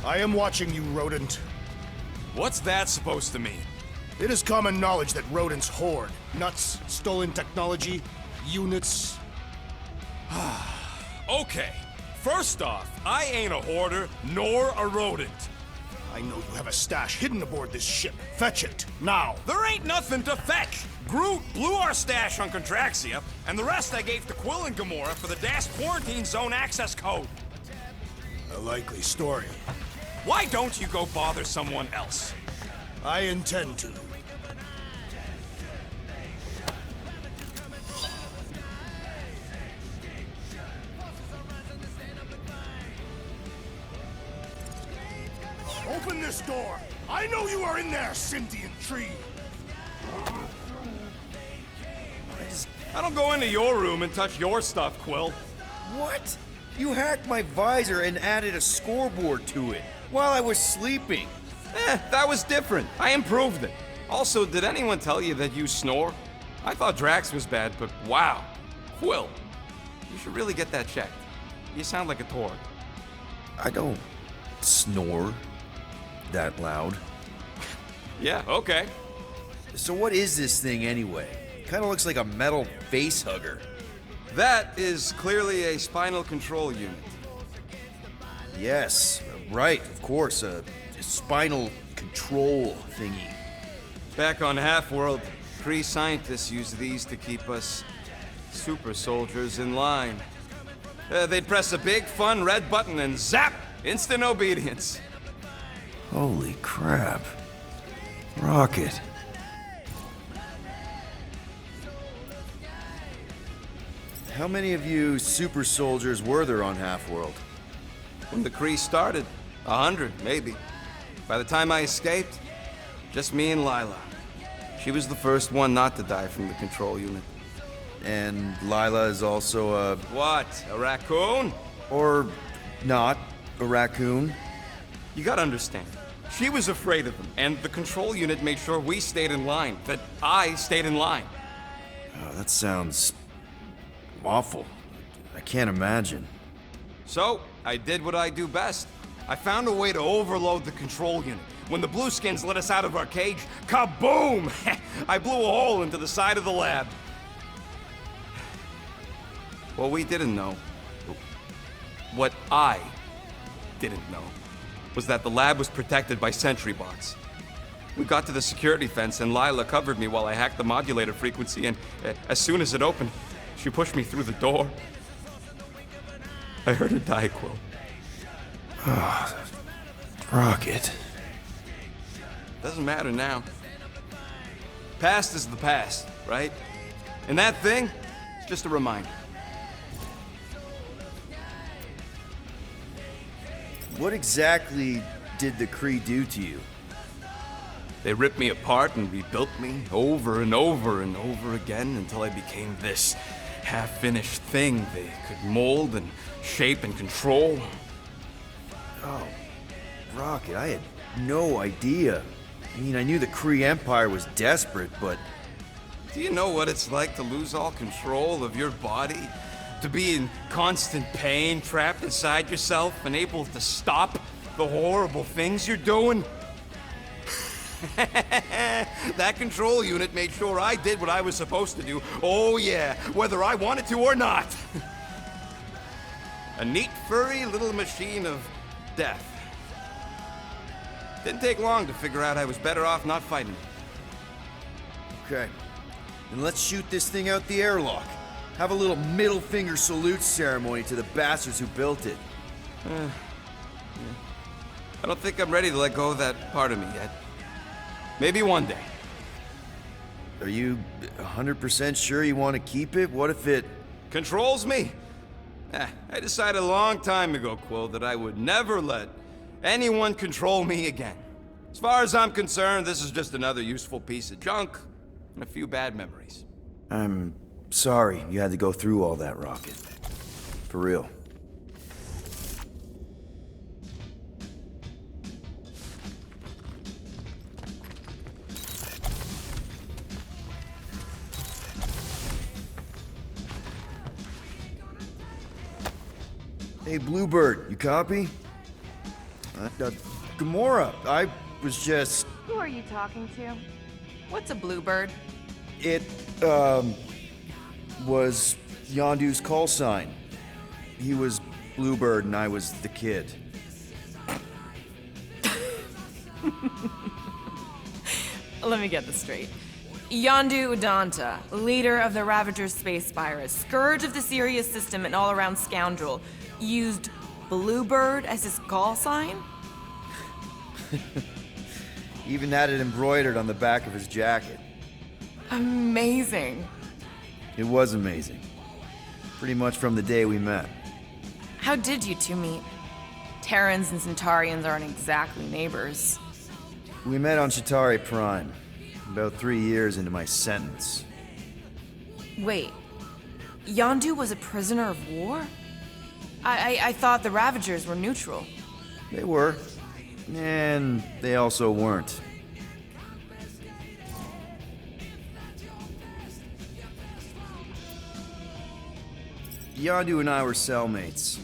I am watching you, rodent. What's that supposed to mean? It is common knowledge that rodents hoard nuts, stolen technology, units. Okay, first off, I ain't a hoarder nor a rodent. I know you have a stash hidden aboard this ship. Fetch it, now. There ain't nothing to fetch. Groot blew our stash on Contraxia, and the rest I gave to Quill and Gamora for the DAS quarantine zone access code. A likely story. Why don't you go bother someone else? I intend to. Open this door! I know you are in there, sentient tree! I don't go into your room and touch your stuff, Quill. What? You hacked my visor and added a scoreboard to it while I was sleeping. That was different. I improved it. Also, did anyone tell you that you snore? I thought Drax was bad, but wow. Quill, you should really get that checked. You sound like a Torg. I don't snore that loud. Yeah, okay. So what is this thing anyway? Kind of looks like a metal face hugger. That is clearly a spinal control unit. Yes, right, of course, a spinal control thingy. Back on Half-World, Kree scientists used these to keep us super soldiers in line. They'd press a big, fun red button and zap! Instant obedience. Holy crap. Rocket. How many of you super soldiers were there on Half-World? When the Kree started, 100, maybe. By the time I escaped, just me and Lila. She was the first one not to die from the control unit. And Lila is also a... What, a raccoon? Or not a raccoon? You gotta understand. She was afraid of them, and the control unit made sure we stayed in line, that I stayed in line. Oh, that sounds awful. I can't imagine. So, I did what I do best. I found a way to overload the control unit. When the Blueskins let us out of our cage, kaboom! I blew a hole into the side of the lab. What we didn't know, what I didn't know, was that the lab was protected by sentry bots. We got to the security fence and Lila covered me while I hacked the modulator frequency, and as soon as it opened, she pushed me through the door. I heard her die, Quill. Rocket. Doesn't matter now. Past is the past, right? And that thing, it's just a reminder. What exactly did the Kree do to you? They ripped me apart and rebuilt me over and over and over again until I became this half-finished thing they could mold and shape and control. Oh, Rocket, I had no idea. I mean, I knew the Kree Empire was desperate, but... Do you know what it's like to lose all control of your body? To be in constant pain, trapped inside yourself, unable to stop the horrible things you're doing? That control unit made sure I did what I was supposed to do. Oh yeah, whether I wanted to or not. A neat, furry little machine of death. Didn't take long to figure out I was better off not fighting. Okay, then let's shoot this thing out the airlock. Have a little middle finger salute ceremony to the bastards who built it. I don't think I'm ready to let go of that part of me yet. Maybe one day. Are you 100% sure you want to keep it? What if it... Controls me? I decided a long time ago, Quill, that I would never let anyone control me again. As far as I'm concerned, this is just another useful piece of junk and a few bad memories. I'm sorry you had to go through all that, Rocket. For real. Hey, Bluebird, you copy? Gamora, I was just... Who are you talking to? What's a bluebird? It, was Yondu's call sign. He was Bluebird and I was the kid. Let me get this straight. Yondu Udanta, leader of the Ravagers space virus, scourge of the Sirius system and all-around scoundrel, used Bluebird as his call sign? Even had it embroidered on the back of his jacket. Amazing. It was amazing. Pretty much from the day we met. How did you two meet? Terrans and Centaurians aren't exactly neighbors. We met on Chitauri Prime, about 3 years into my sentence. Wait, Yondu was a prisoner of war? I thought the Ravagers were neutral. They were. And they also weren't. Yondu and I were cellmates.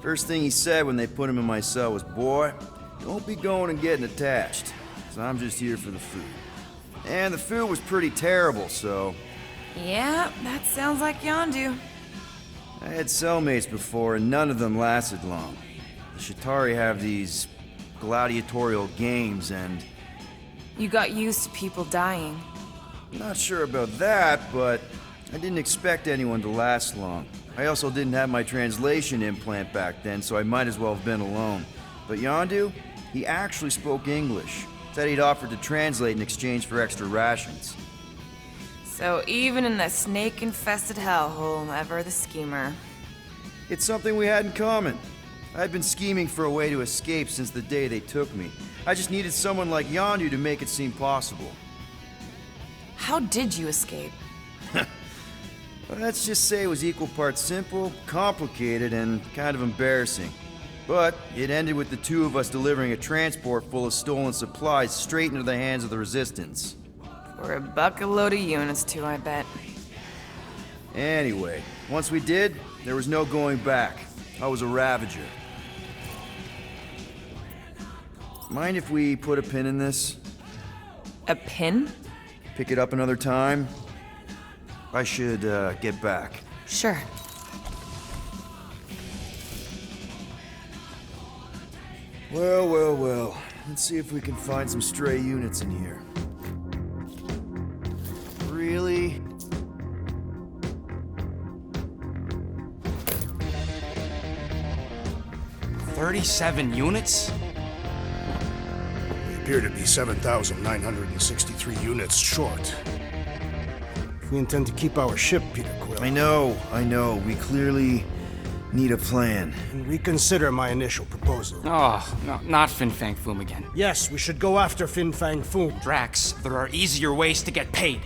First thing he said when they put him in my cell was, "Boy, don't be going and getting attached, 'cause I'm just here for the food." And the food was pretty terrible, so... Yeah, that sounds like Yondu. I had cellmates before, and none of them lasted long. The Chitauri have these gladiatorial games, and... You got used to people dying. Not sure about that, but I didn't expect anyone to last long. I also didn't have my translation implant back then, so I might as well have been alone. But Yondu, he actually spoke English. Said he'd offered to translate in exchange for extra rations. So even in that snake-infested hellhole, ever the schemer. It's something we had in common. I'd been scheming for a way to escape since the day they took me. I just needed someone like Yondu to make it seem possible. How did you escape? Let's just say it was equal parts simple, complicated, and kind of embarrassing. But it ended with the two of us delivering a transport full of stolen supplies straight into the hands of the Resistance. For a bucket load of units too, I bet. Anyway, once we did, there was no going back. I was a Ravager. Mind if we put a pin in this? A pin? Pick it up another time? I should, get back. Sure. Well, well, well. Let's see if we can find some stray units in here. Really? "37 units? We appear to be 7,963 units short. If we intend to keep our ship, Peter Quill, I know. We clearly need a plan. and reconsider my initial proposal. Oh, no, not Fin Fang Foom again. Yes, we should go after Fin Fang Foom. Drax, there are easier ways to get paid.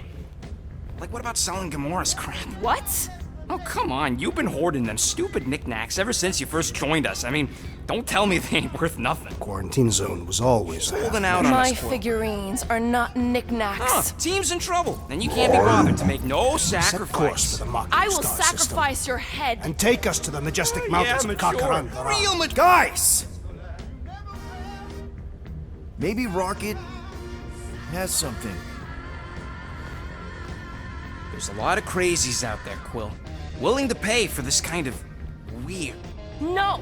Like, what about selling Gamora's crap? What? Oh, come on, you've been hoarding them stupid knickknacks ever since you first joined us. I mean, don't tell me they ain't worth nothing. Quarantine zone was always Holding out on My us, Quill. figurines are not knickknacks. Huh, team's in trouble, and you can't be bothered to make no Set course sacrifice. for the Mocking I will Star sacrifice system, your head. and take us to the majestic mountains of Kakaranda. Real mature. Guys! Maybe Rocket has something. There's a lot of crazies out there, Quill. Willing to pay for this kind of weird. No!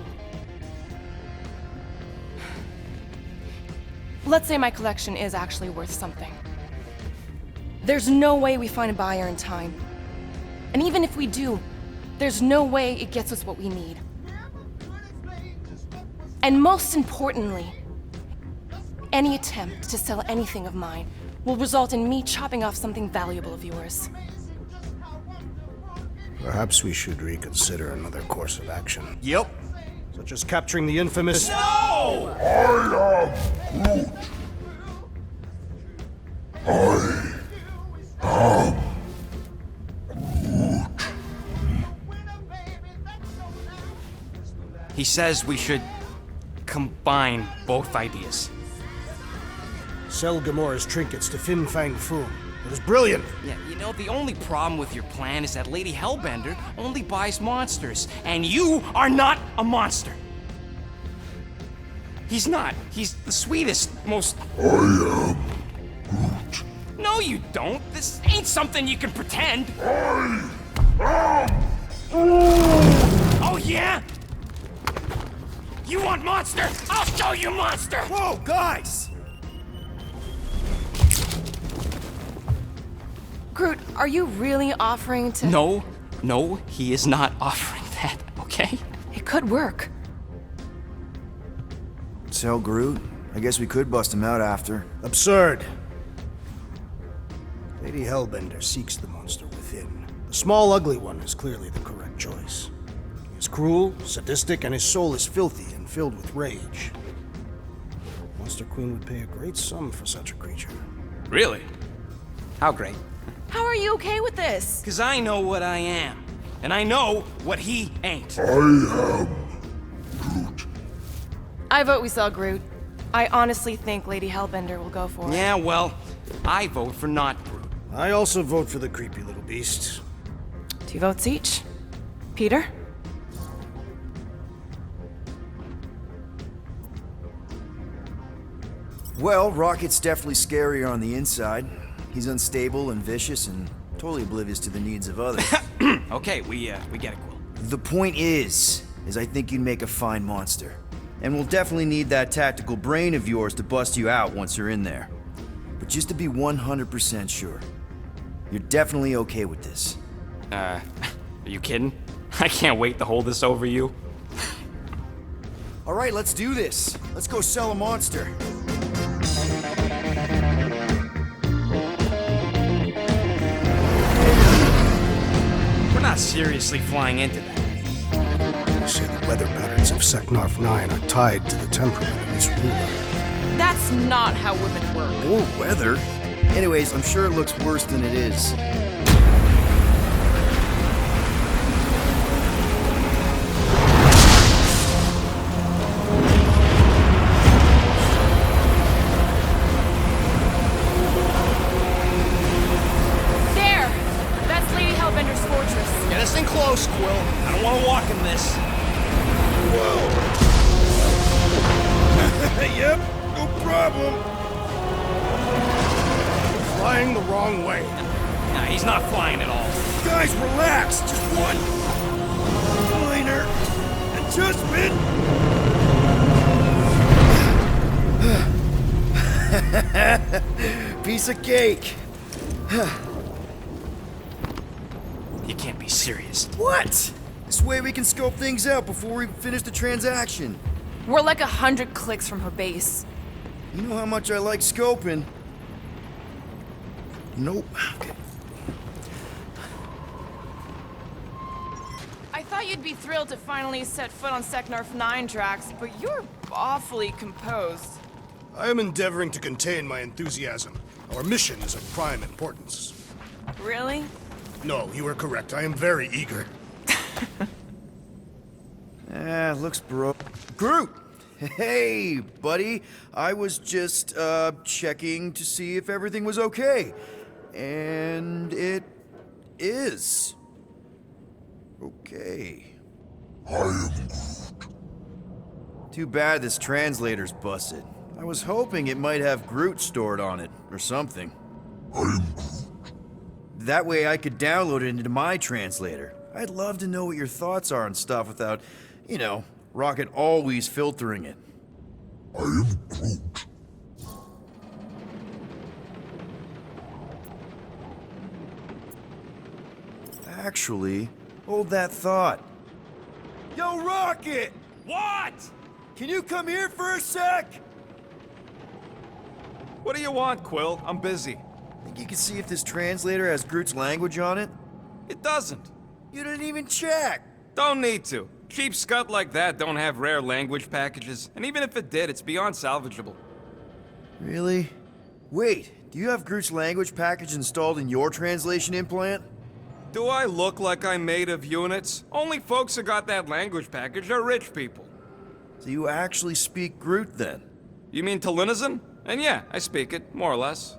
Let's say my collection is actually worth something. There's no way we find a buyer in time. And even if we do, there's no way it gets us what we need. And most importantly, any attempt to sell anything of mine will result in me chopping off something valuable of yours. Perhaps we should reconsider another course of action, Yep. such as capturing the infamous... He says we should combine both ideas. Sell Gamora's trinkets to Fin Fang Foom. It was brilliant. Yeah, you know, the only problem with your plan is that Lady Hellbender only buys monsters, and you are not a monster. He's not. He's the sweetest, most... I am Groot. No, you don't. This ain't something you can pretend. I am Oh, yeah? You want Monster? I'll show you Monster! Whoa, guys! Groot, are you really offering to... No, he is not offering that, okay? It could work. So, Groot, I guess we could bust him out after. Absurd. Lady Hellbender seeks the monster within. The small, ugly one is clearly the correct choice. He is cruel, sadistic, and his soul is filthy and filled with rage. Monster Queen would pay a great sum for such a creature. Really? How great? How are you okay with this? Because I know what I am. And I know what he ain't. I am Groot. I vote we sell Groot. I honestly think Lady Hellbender will go for it. Yeah, well, I vote for not Groot. I also vote for the creepy little beast. 2 votes each. Peter? Well, Rocket's definitely scarier on the inside. He's unstable and vicious and totally oblivious to the needs of others. Okay, we get it, Quill. The point is I think you'd make a fine monster. And we'll definitely need that tactical brain of yours to bust you out once you're in there. But just to be 100% sure, you're definitely okay with this. Are you kidding? I can't wait to hold this over you. All right, let's do this. Let's go sell a monster. We're not seriously flying into that. They say the weather patterns of Seknarf 9 are tied to the temperament of its ruler. That's not how women work. Or weather. Anyways, I'm sure it looks worse than it is. There! That's Lady Hellbender's fortress. Get us in close, Quill. I don't want to walk in this. Yep, no problem. Flying the wrong way. Nah, he's not flying at all. Guys, relax. Just one minor adjustment. Piece of cake. You can't be serious. What? This way we can scope things out before we finish the transaction. We're like 100 clicks from her base. You know how much I like scoping. Nope. Okay. I thought you'd be thrilled to finally set foot on Seknarf 9 tracks, but you're awfully composed. I am endeavoring to contain my enthusiasm. Our mission is of prime importance. Really? No, you are correct. I am very eager. Looks broke. Groot! Hey, buddy. I was just, checking to see if everything was okay. And it is. Okay. I am Groot. Too bad this translator's busted. I was hoping it might have Groot stored on it, or something. I am Groot. That way I could download it into my translator. I'd love to know what your thoughts are on stuff without, you know, Rocket always filtering it. I am Groot. Actually, hold that thought. Yo, Rocket! What? Can you come here for a sec? What do you want, Quill? I'm busy. Think you can see if this translator has Groot's language on it? It doesn't. You didn't even check! Don't need to. Cheap scut like that don't have rare language packages, and even if it did, it's beyond salvageable. Really? Wait, do you have Groot's language package installed in your translation implant? Do I look like I'm made of units? Only folks who got that language package are rich people. So you actually speak Groot then? You mean Talinisan? And yeah, I speak it, more or less.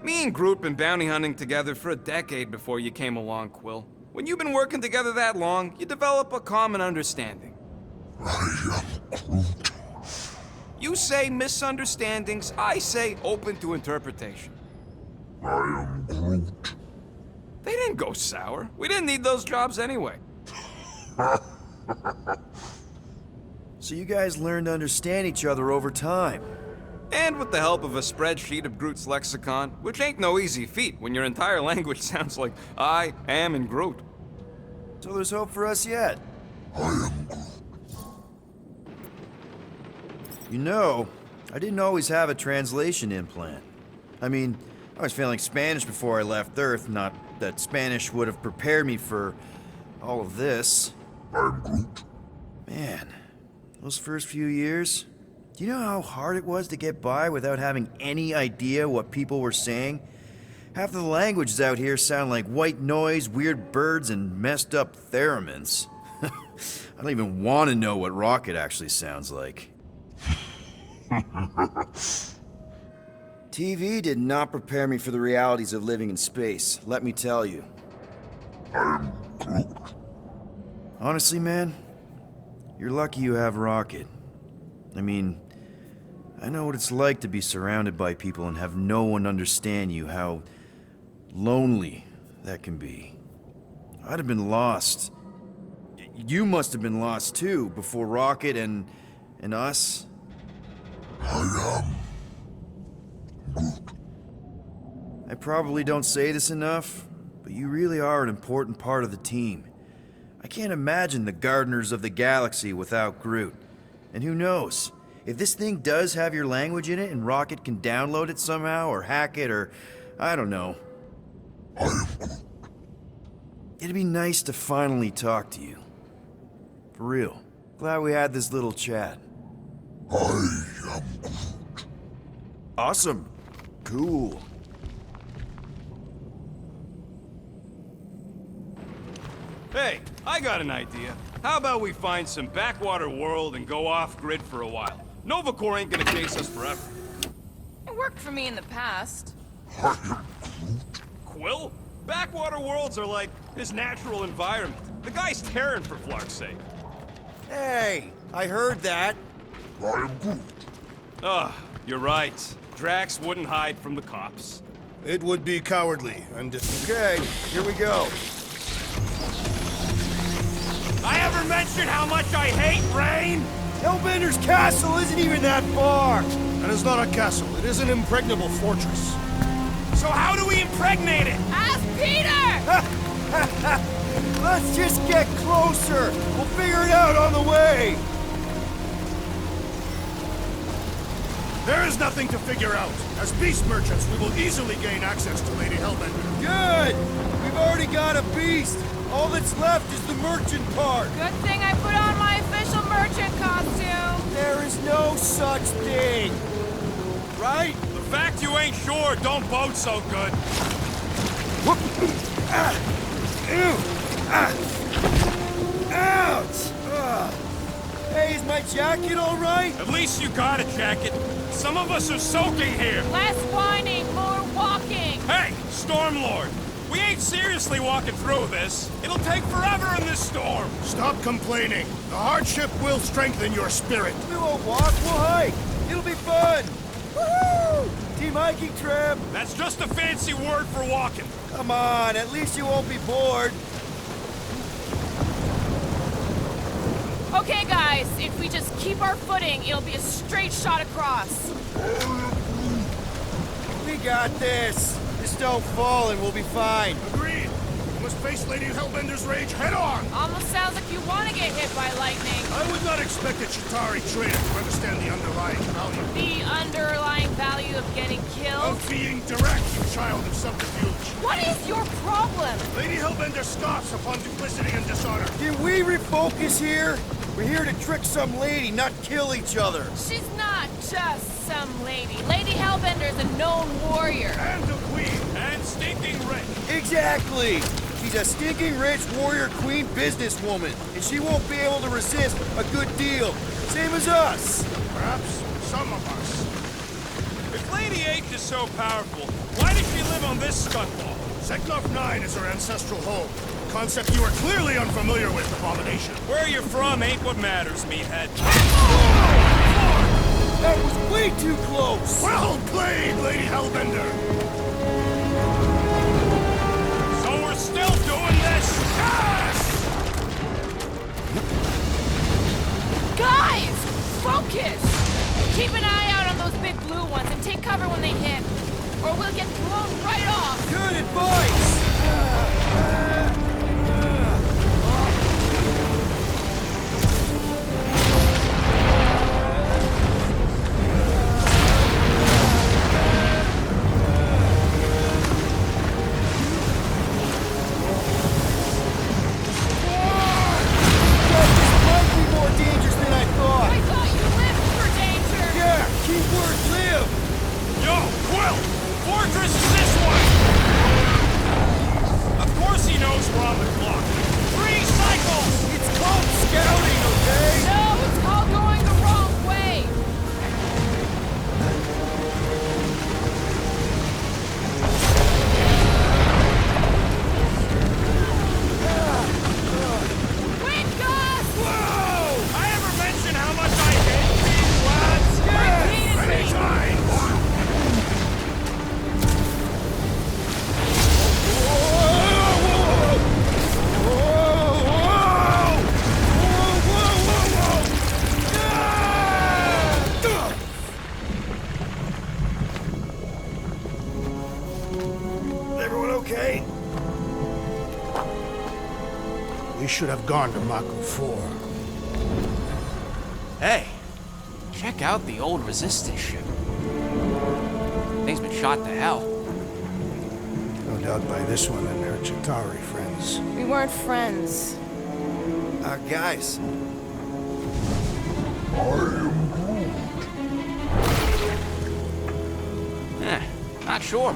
Me and Groot been bounty hunting together for a decade before you came along, Quill. When you've been working together that long, you develop a common understanding. I am Groot. say misunderstandings, I say open to interpretation. I am Groot. They didn't go sour. We didn't need those jobs anyway. So you guys learned to understand each other over time. And with the help of a spreadsheet of Groot's lexicon, which ain't no easy feat when your entire language sounds like I am and Groot. So there's hope for us yet. I am Groot. You know, I didn't always have a translation implant. I mean, I was failing Spanish before I left Earth, not that Spanish would have prepared me for all of this. I am Groot. Man, those first few years, do you know how hard it was to get by without having any idea what people were saying? Half of the languages out here sound like white noise, weird birds, and messed up theremins. I don't even want to know what Rocket actually sounds like. TV did not prepare me for the realities of living in space, let me tell you. I am Groot. Honestly, man, you're lucky you have Rocket. I mean, I know what it's like to be surrounded by people and have no one understand you, how lonely that can be. I'd have been lost. You must have been lost too, before Rocket and us. I am Groot. I probably don't say this enough, but you really are an important part of the team. I can't imagine the Gardeners of the Galaxy without Groot. And who knows? If this thing does have your language in it and Rocket can download it somehow or hack it or I don't know. I am Groot. It'd be nice to finally talk to you. For real. Glad we had this little chat. I am Groot. Awesome. Cool. Hey, I got an idea. How about we find some backwater world and go off-grid for a while? Nova Corps ain't gonna chase us forever. It worked for me in the past. I am Groot. Quill? Backwater worlds are like his natural environment. The guy's tearing for Flark's sake. Hey, I heard that. I am Groot. Ugh, you're right. Drax wouldn't hide from the cops. It would be cowardly and... Okay, here we go. I ever mentioned how much I hate rain? Hellbender's castle isn't even that far. That is not a castle. It is an impregnable fortress. So how do we impregnate it? Ask Peter! Let's just get closer. We'll figure it out on the way. There is nothing to figure out. As beast merchants, we will easily gain access to Lady Hellbender. Good. We've already got a beast. All that's left is the merchant part. Good thing I put on my official merchant costume. There is no such thing. Right? The fact you ain't sure don't bode so good. Ouch! Hey, is my jacket all right? At least you got a jacket. Some of us are soaking here. Less whining, more walking. Hey, Stormlord. We ain't seriously walking through this. It'll take forever in this storm. Stop complaining. The hardship will strengthen your spirit. We won't walk, we'll hike. It'll be fun. Woohoo! Team hiking trip. That's just a fancy word for walking. Come on, at least you won't be bored. Okay, guys, if we just keep our footing, it'll be a straight shot across. We got this. Just don't fall and we'll be fine. Agreed. We must face Lady Hellbender's rage head on. Almost sounds like you want to get hit by lightning. I would not expect a Chitauri trader to understand the underlying value The underlying value of getting killed? of being direct, you child of subterfuge. What is your problem? Lady Hellbender scoffs upon duplicity and dishonor. Can we refocus here? We're here to trick some lady, not kill each other. She's not just some lady. Lady Hellbender's a known warrior. And a queen. And stinking rich. Exactly. She's a stinking rich warrior queen businesswoman, and she won't be able to resist a good deal. Same as us. Perhaps some of us. If Lady H is so powerful, why does she live on this scutball? Seknarf 9 is her ancestral home. A concept you are clearly unfamiliar with, Abomination. Where you're from ain't what matters, meathead. That was way too close! Well played, Lady Hellbender! So we're still doing this? Yes! Guys! Focus! Keep an eye out on those big blue ones and take cover when they hit, or we'll get blown right off! Good advice! I thought you lived for danger! Yeah, keyword live! Yo, Quill! Fortress is this way! Of course he knows we're on the clock. 3 cycles! It's called scouting, okay? No, it's called going the wrong way! Wind gust! Whoa! I ever mention how much I hate these lads? Repeatedly. Anytime! Everyone okay? We should have gone to Mako 4. Hey, check out the old Resistance ship. Thing's been shot to hell. No doubt by this one and their Chitauri friends. We weren't friends. Guys. Not sure.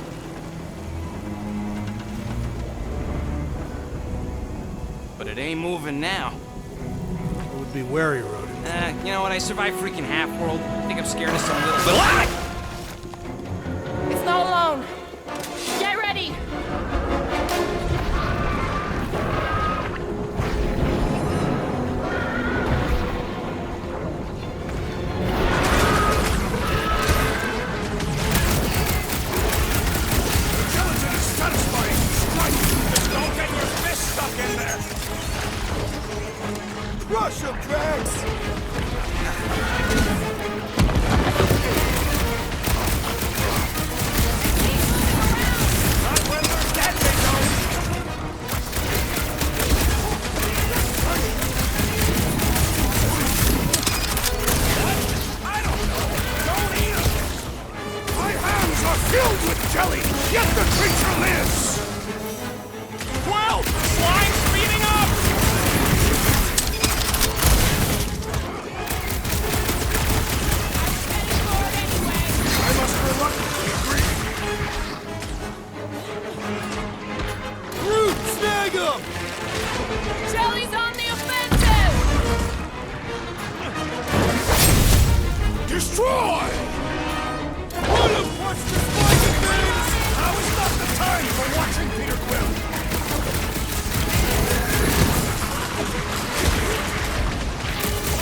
But it ain't moving now. It would be wary rodent. You know what? I survived freaking Half-World. I think I'm scared of some little... Ah! It's not alone. Get ready! Gelatin is satisfying! Strike! Just don't get your fist stuck in there! Rush them, Drax! Not when they're dead, they don't! I don't know! Don't eat 'em! My hands are filled with jelly, yet the creature lives! Well, slime's speeding up! I must reluctantly agree. Root, snag him! Jelly's on the offensive! Destroy! Let him punch the spiky things! Now is not the time for watching Peter Quill!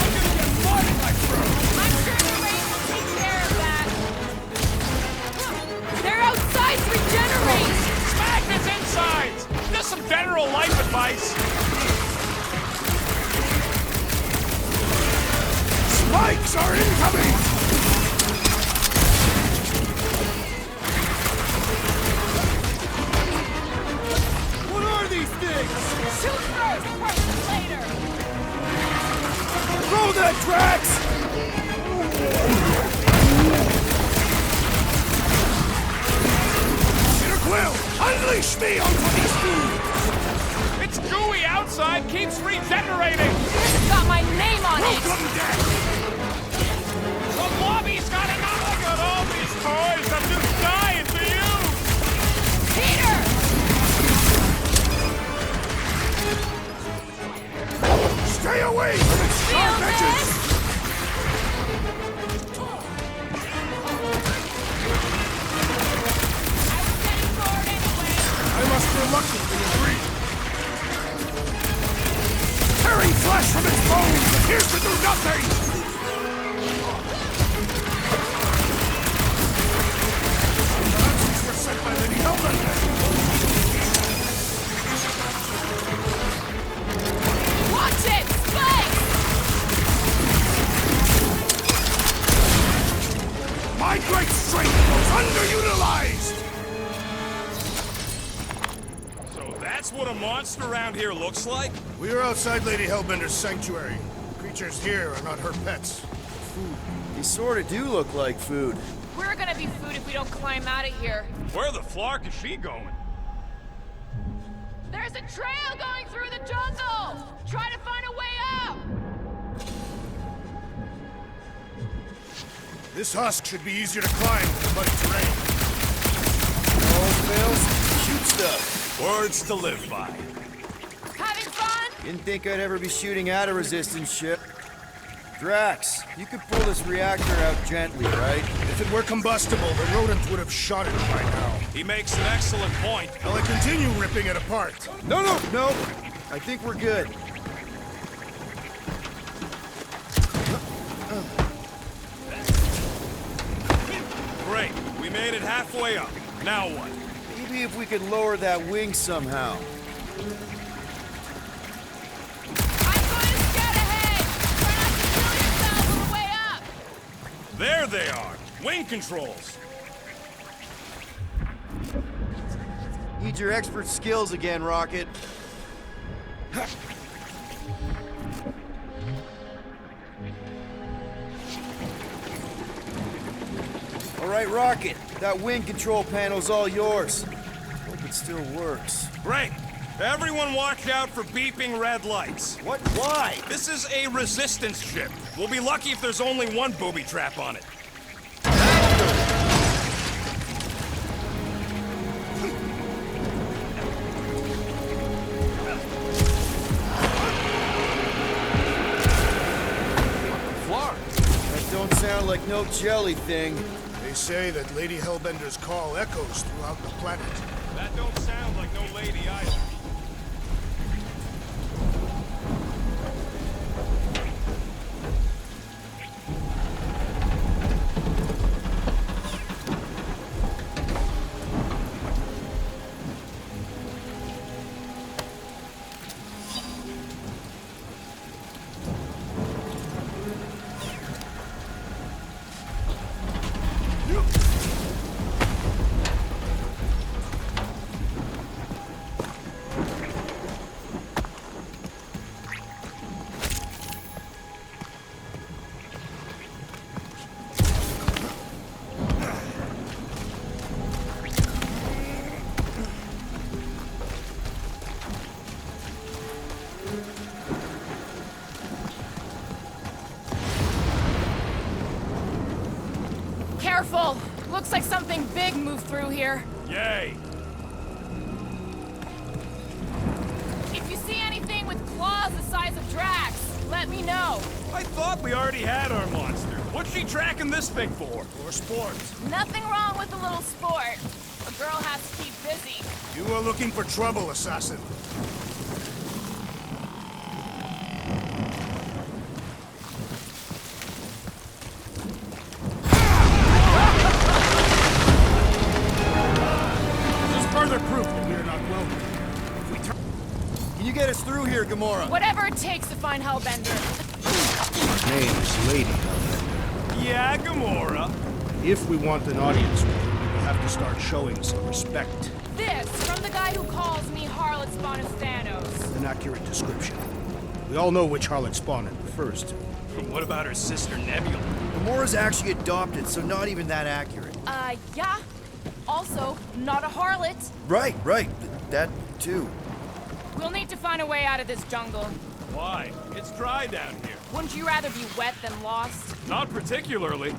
I'm gonna get mud in my throat! I'm sure the rain will take care of that. Their outsides regenerate! Smack his insides! Just some general life advice! Spikes are incoming! What are these things? Shoot first, questions later! Throw that, Drax! Peter Quill, unleash me onto these fools! It's gooey outside, keeps regenerating! This has got my name on it! Welcome, Death! The lobby's got enough! Look at all these toys I'm just dying to use! Peter! Stay away from its Feel sharp this? edges! I was getting bored anyway. I must reluctantly agree. Tearing flesh from its bones appears to do nothing! underutilized! So that's what a monster around here looks like? We are outside Lady Hellbender's sanctuary. Creatures here are not her pets. They sorta do look like food. We're gonna be food if we don't climb out of here. Where the flark is she going? There's a trail going through the jungle! Try to find a way up! This husk should be easier to climb than the muddy terrain. All fails, shoot stuff. Words to live by. Having fun? Didn't think I'd ever be shooting at a resistance ship. Drax, you could pull this reactor out gently, right? If it were combustible, the rodent would have shot it by now. He makes an excellent point. Will I continue ripping it apart? No. I think we're good. Great. We made it halfway up. Now what? Maybe if we could lower that wing somehow. I'm going to scout ahead! Try not to kill yourself on the way up! There they are. Wing controls. Need your expert skills again, Rocket. All right, Rocket. That wing control panel's all yours. Hope it still works. Great. Everyone watch out for beeping red lights. What? Why? This is a resistance ship. We'll be lucky if there's only one booby trap on it. That don't sound like no jelly thing. They say that Lady Hellbender's call echoes throughout the planet. That don't sound like no lady either. Careful! Looks like something big moved through here. Yay! If you see anything with claws the size of Drax, let me know. I thought we already had our monster. What's she tracking this thing for? For sport. Nothing wrong with a little sport. A girl has to keep busy. You are looking for trouble, assassin. This is further proof that we are not welcome. If we turn... Can you get us through here, Gamora? Whatever it takes to find Hellbender. Her name is Lady Hellbender. Yeah, Gamora. If we want an audience with her, we have to start showing some respect. This from the guy who calls me Harlot Spawn of Thanos. An accurate description. We all know which harlot spawn it refers to. What about her sister Nebula? Gamora's actually adopted, so not even that accurate. Yeah. Also, not a harlot. Right. That too. We'll need to find a way out of this jungle. Why? It's dry down here. Wouldn't you rather be wet than lost? Not particularly.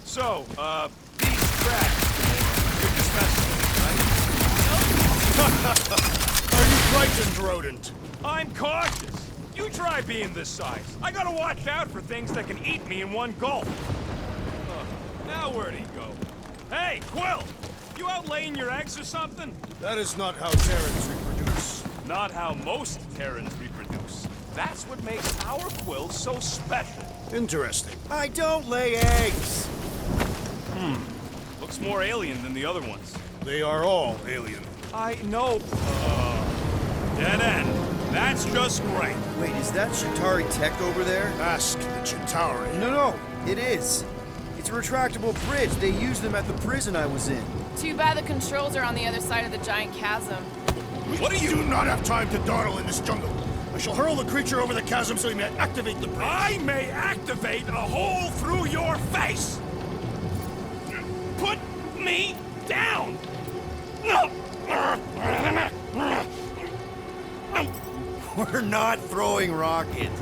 So, these tracks, you're dismissed, right? Are you frightened, rodent? I'm cautious. You try being this size. I gotta watch out for things that can eat me in one gulp. Now where'd he go? Hey, Quill! You out laying your eggs or something? That is not how Terrans reproduce. Not how most Terrans reproduce. That's what makes our Quill so special. Interesting. I don't lay eggs! Looks more alien than the other ones. They are all alien. I know. Dead end. That's just great. Wait, is that Shatari tech over there? Ask the Chitauri. No, it is. It's a retractable bridge. They used them at the prison I was in. Too bad the controls are on the other side of the giant chasm. What are We you? do not have time to dawdle in this jungle. I shall hurl the creature over the chasm so he may activate the bridge. I may activate a hole through your face. Put me down. We're not throwing rockets.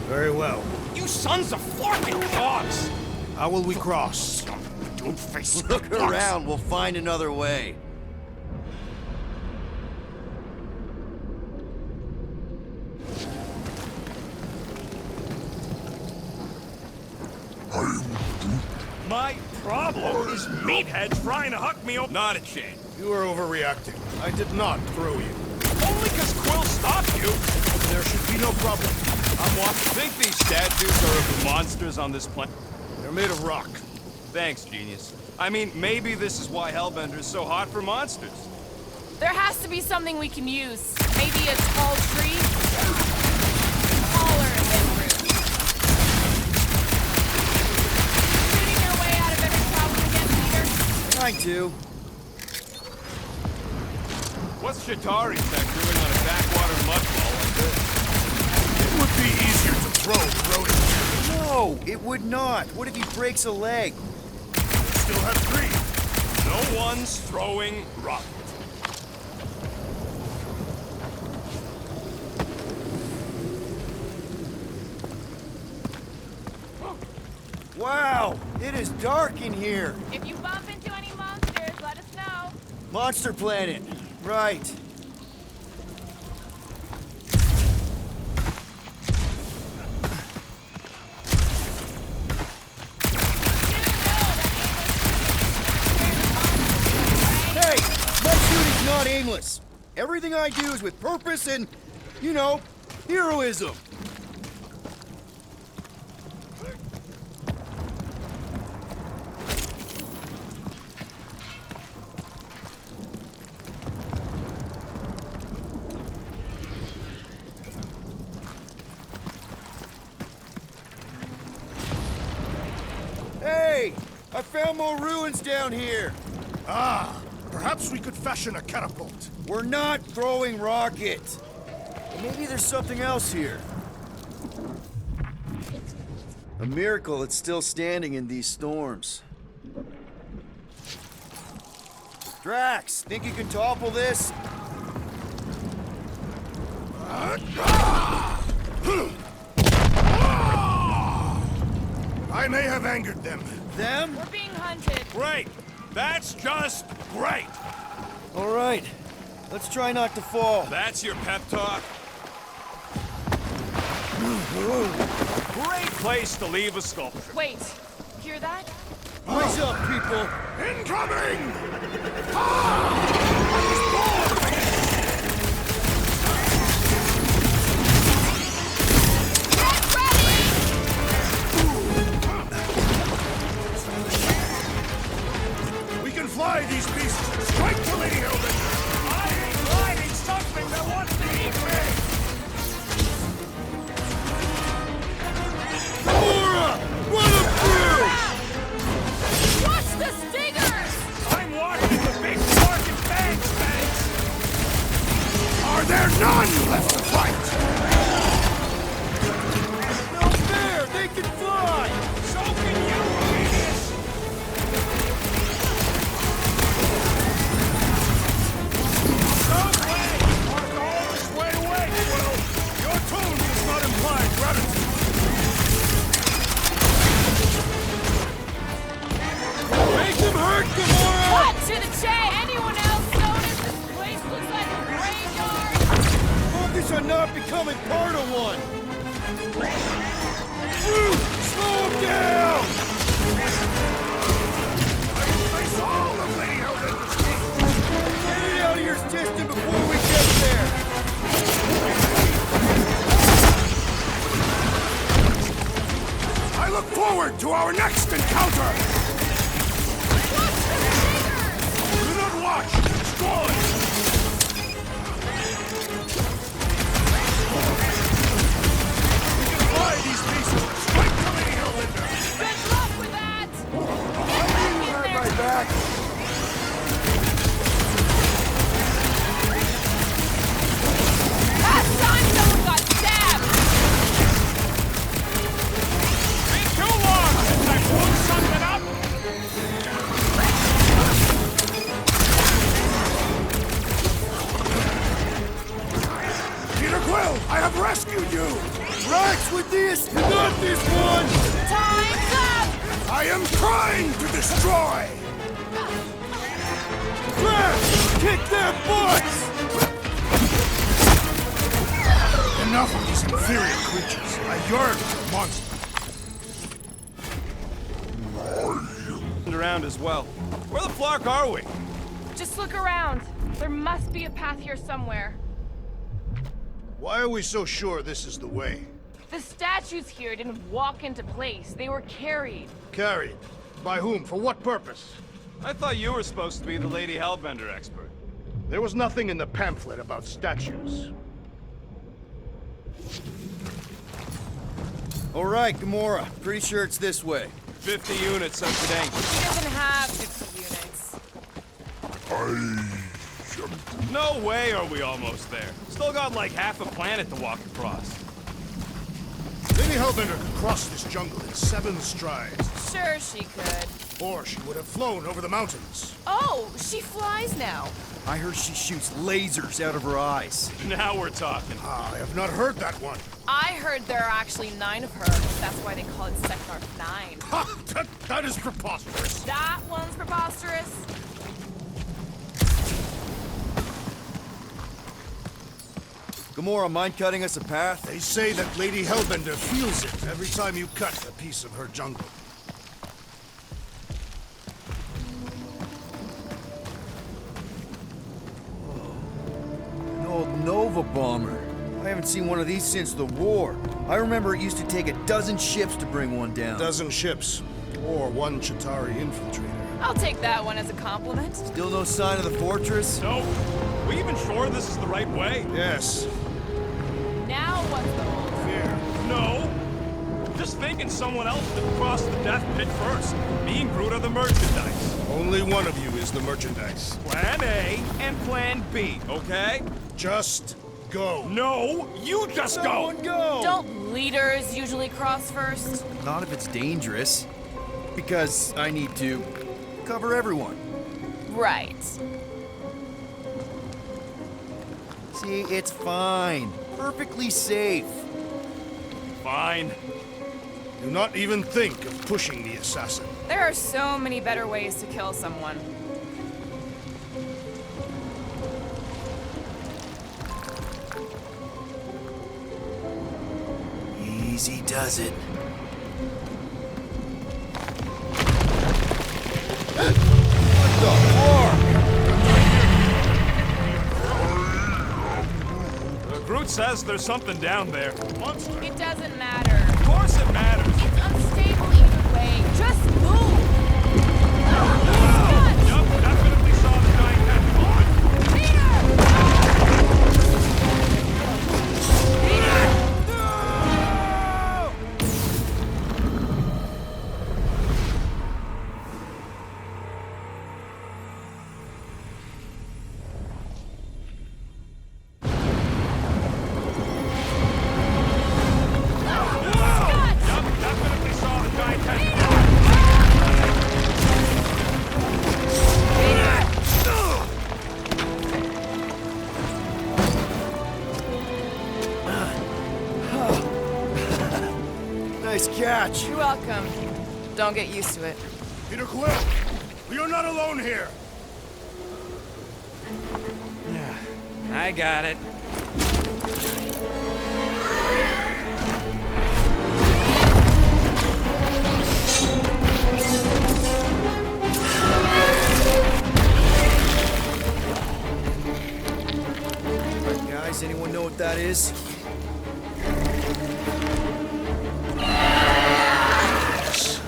Very well. You sons of flarping dogs. How will we cross? Don't face Look around, we'll find another way. My problem is meatheads trying to huck me over. Not a chance. You are overreacting. I did not throw you. Only because Quill stopped you. There should be no problem. I'm watching. Think these statues are of the monsters on this planet? They're made of rock. Thanks, genius. I mean, maybe this is why Hellbender is so hot for monsters. There has to be something we can use. Maybe a tall tree? Taller than roots. Shooting your way out of every problem again, Peter? Trying to. What's Shatari tech doing on a backwater mudball like this? It would be easier to throw the rodent. No, it would not. What if he breaks a leg? Still have 3. No one's throwing rockets. Wow, it is dark in here. If you bump into any monsters, let us know. Monster Planet. Right. Hey, my shooting's not aimless. Everything I do is with purpose and, you know, heroism. Hey, I found more ruins down here. Ah, perhaps we could fashion a catapult. We're not throwing rockets. Maybe there's something else here. A miracle it's still standing in these storms. Drax, think you can topple this? I may have angered them. Them? We're being hunted. Great. That's just great. All right, let's try not to fall. That's your pep talk? Great place to leave a sculpture. Wait, hear that? Eyes up, people! Incoming! Get ready! We can fly these beasts straight to Lady Hilden! I ain't riding something that wants to eat me! Laura! Run them through! Watch the stingers! I'm watching the big fucking bangs, bangs! Are there none left to fight? No fair! They can fly! So can you, genius! No way! Mark all this way away, Quill! Your tune does not imply gratitude. Make them hurt, Gamora! Cut to the chase! Anyone else notice this place looks like a graveyard? Focus on not becoming part of one! Groot, slow him down! Face all of Lady Hilden! Get it out of your system before we get there! forward to our next encounter! Do not watch! Destroy! We can fly these pieces straight to Lady Hellbender! Good luck with that! You hurt my back! Last time someone got stabbed! Ain't too long since I blew something up! Peter Quill, I have rescued you! Rex with this! You got this one! Time's up! I am trying to destroy! Rex! Kick their butts! Enough of these inferior creatures. I yearn for monsters. Around as well. Where the flark are we? Just look around. There must be a path here somewhere. Why are we so sure this is the way? The statues here didn't walk into place. They were carried. Carried. By whom? For what purpose? I thought you were supposed to be the Lady Hellbender expert. There was nothing in the pamphlet about statues. All right, Gamora. Pretty sure it's this way. 50 units up today. He doesn't have 50 units. No way are we almost there. Still got like half a planet to walk across. Lady Hellbender could cross this jungle in 7 strides. Sure she could. Or she would have flown over the mountains. Oh, she flies now. I heard she shoots lasers out of her eyes. Now we're talking. I have not heard that one. I heard there are actually 9 of her. That's why they call it Seknarf 9. Ha! That is preposterous. That one's preposterous. Gamora, mind cutting us a path? They say that Lady Hellbender feels it every time you cut a piece of her jungle. An old Nova bomber. I haven't seen one of these since the war. I remember it used to take a dozen ships to bring one down. A dozen ships. Or 1 Chitauri infiltrator. I'll take that one as a compliment. Still no sign of the fortress? No. We even sure this is the right way? Yes. Now what's the whole Fear. No. Just thinking someone else should cross the death pit first. Me and Groot are the merchandise. Only one of you is the merchandise. Plan A and Plan B, okay? Just go. No, you just go! Someone go! Don't leaders usually cross first? Not if it's dangerous. Because I need to cover everyone. Right. See, it's fine. Perfectly safe. Fine. Do not even think of pushing the assassin. There are so many better ways to kill someone. Easy does it. Groot says there's something down there. Monster. It doesn't matter. Of course it matters. It's unstable either way. Just move! Yup, definitely saw the giant head. On! Yup, definitely saw the giant head. Nice catch. You're welcome. Don't get used to it. Peter Quill, we are not alone here. I got it. Guys, anyone know what that is? Yes,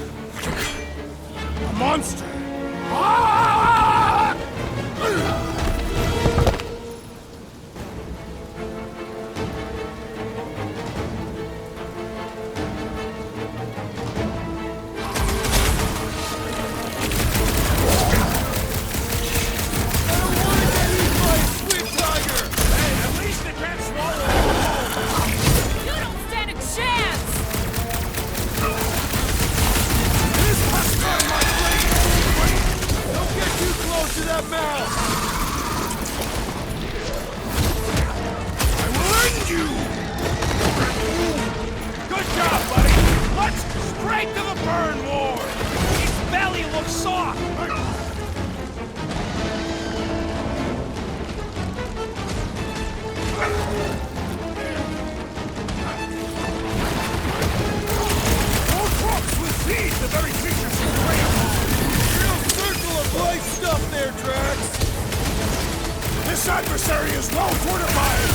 This adversary is well fortified!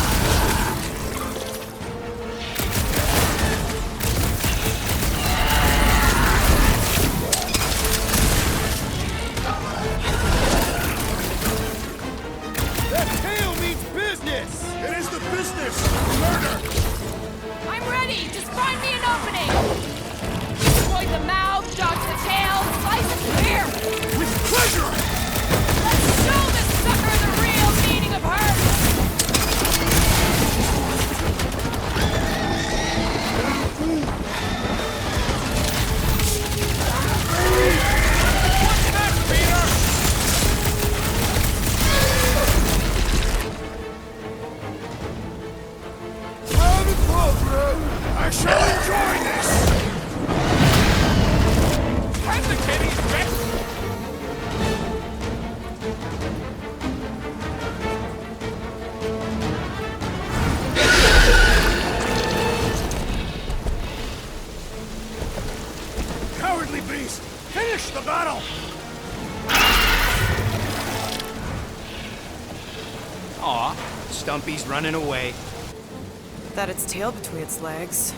That tail means business! It is the business of murder! I'm ready! Just find me an opening! Exploit the mouth, dodge the tail, slice and clear! With pleasure! Let's show this sucker the real meaning of hurt! What's next, Peter? Have it, program! I shall enjoy this! Has the kiddies fixed? Cowardly beast! Finish the battle! Aw, Stumpy's running away. That its tail between its legs.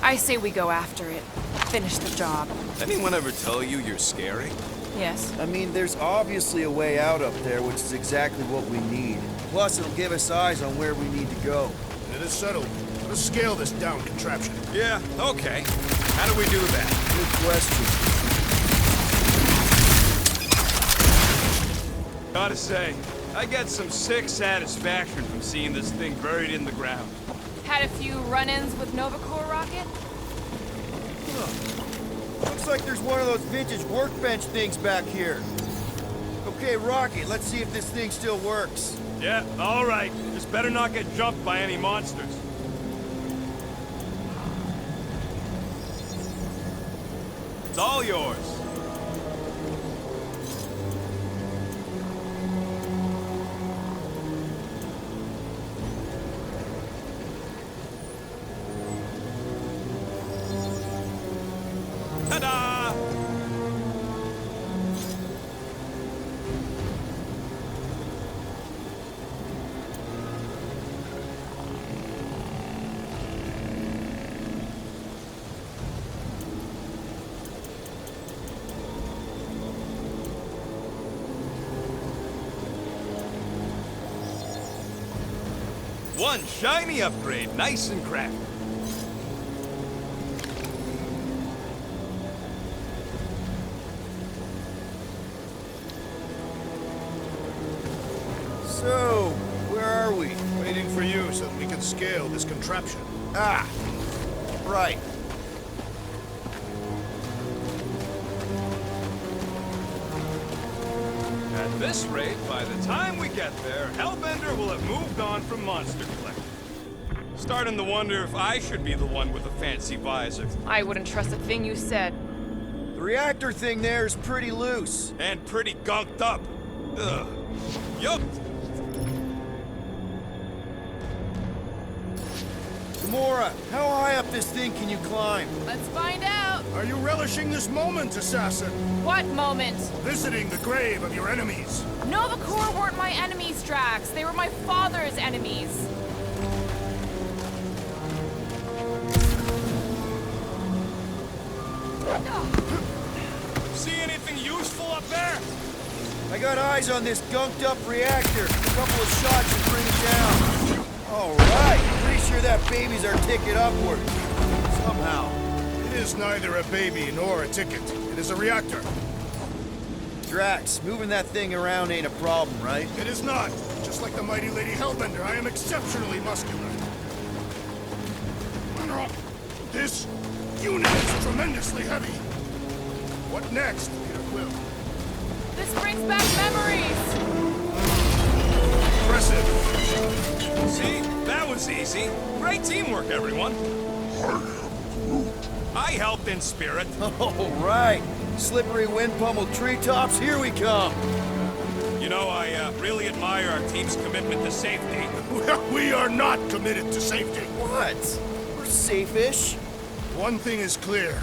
I say we go after it. Finish the job. Anyone ever tell you you're scary? Yes. I mean, there's obviously a way out up there, which is exactly what we need. Plus, it'll give us eyes on where we need to go. It is settled. Let us scale this down contraption. Yeah, okay. How do we do that? Good question. Gotta say, I get some sick satisfaction from seeing this thing buried in the ground. Had a few run-ins with Novacore rocket? Looks like there's one of those vintage workbench things back here. Okay, Rocky, let's see if this thing still works. Yeah, all right. Just better not get jumped by any monsters. It's all yours. Ta-da! One shiny upgrade, nice and crafty. So, where are we? Waiting for you so that we can scale this contraption. Ah, right. At this rate, by the time we get there, Hellbender will have moved on from Monster Collector. Starting to wonder if I should be the one with the fancy visor. I wouldn't trust a thing you said. The reactor thing there is pretty loose. And pretty gunked up. Ugh. Yup. Gamora, how high up this thing can you climb? Let's find out. Are you relishing this moment, assassin? What moment? Visiting the grave of your enemies. Novacore weren't my enemies, Drax. They were my father's enemies. See anything useful up there? I got eyes on this gunked up reactor. A couple of shots should bring it down. All right. Pretty sure that baby's our ticket upward. Somehow. It is neither a baby nor a ticket. It is a reactor. Drax, moving that thing around ain't a problem, right? It is not. Just like the mighty Lady Hellbender, I am exceptionally muscular. This unit is tremendously heavy. What next, Peter Quill? This brings back memories. Impressive. See? That was easy. Great teamwork, everyone. I helped in spirit. All right. Slippery wind-pummeled treetops, here we come. You know, I really admire our team's commitment to safety. We are not committed to safety. What? We're safe-ish. One thing is clear.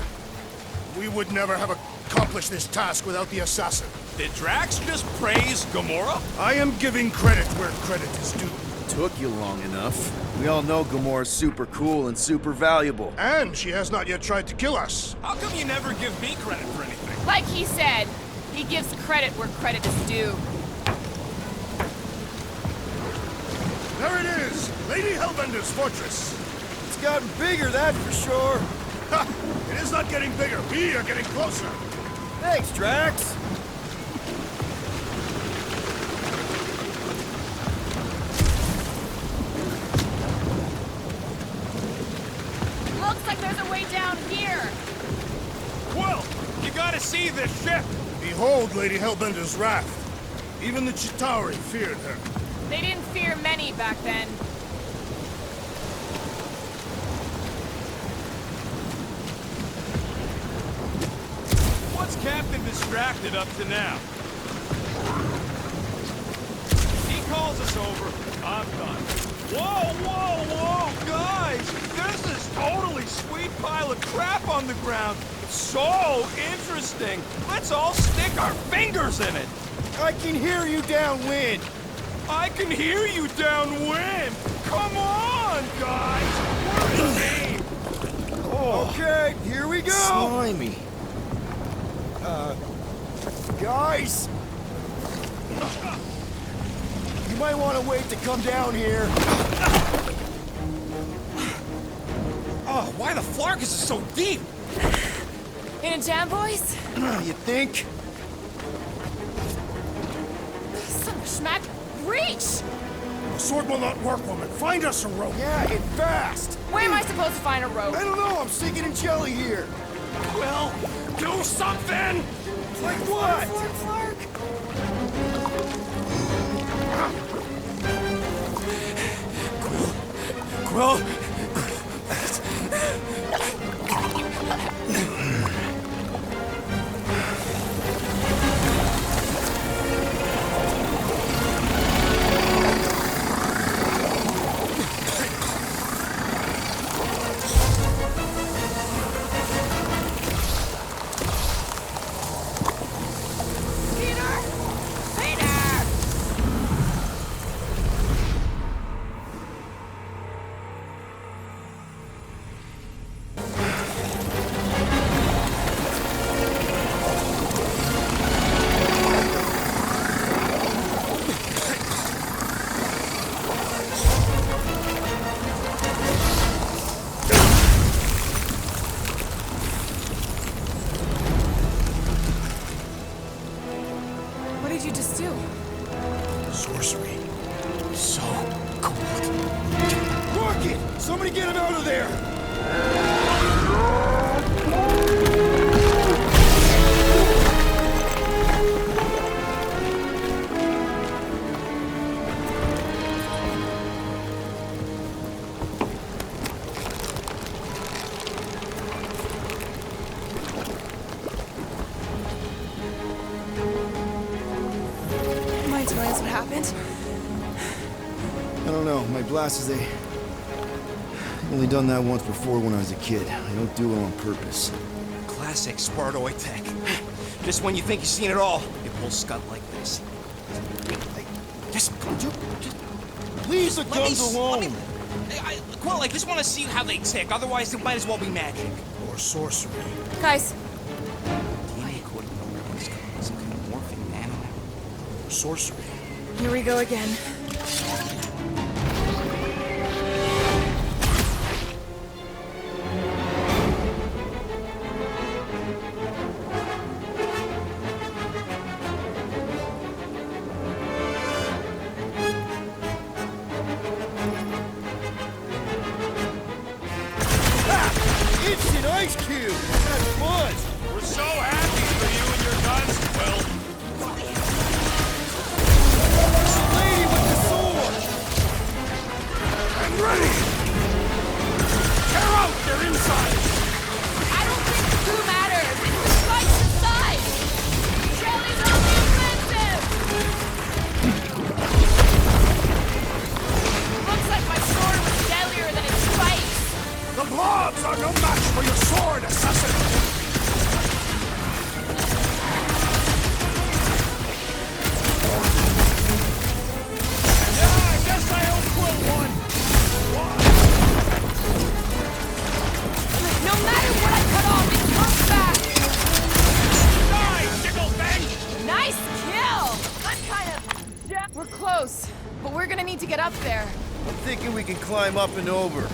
We would never have accomplished accomplish this task without the assassin. Did Drax just praise Gamora? I am giving credit where credit is due. Took you long enough. We all know Gamora's super cool and super valuable. And she has not yet tried to kill us. How come you never give me credit for anything? Like he said, he gives credit where credit is due. There it is! Lady Hellbender's fortress! It's gotten bigger, that's for sure. Ha! It is not getting bigger, we are getting closer! Thanks, Drax. Looks like there's a way down here. Quill, you gotta see this ship! Behold Lady Hellbender's wrath. Even the Chitauri feared her. They didn't fear many back then. What's Captain distracted up to now? He calls us over, I'm done. Whoa, whoa, whoa, guys! There's this totally sweet pile of crap on the ground. So interesting. Let's all stick our fingers in it. I can hear you downwind. I can hear you downwind. Come on, guys. We're a team. Okay, here we go. Slimy. Guys. You might want to wait to come down here. Oh, why the Flarkus is so deep? In a jam, boys? You think? Son of a schmack. Reach! The sword will not work, woman. Find us a rope. Yeah, and fast. Where am I supposed to find a rope? I don't know, I'm sinking in jelly here. Well, do something. Like what? Flark. Quill? What did you just do? Sorcery. So cold. Rocket! Somebody get him out of there! Mind telling us what happened? I don't know, my glasses, I've only done that once before when I was a kid. I don't do it on purpose. Classic Spartoid tech. Just when you think you've seen it all, you pull scut like this. Just Leave the let me guns alone! Quill, I just want to see how they tick. Otherwise, it might as well be magic. Or sorcery. Guys, DNA code of Nolan's some kind of morphing nano. Or sorcery. here we go again. Instant ice cube! That's fun! We're so happy for you and your guns, Quill. Lady with the sword! to get up there? I'm thinking we can climb up and over.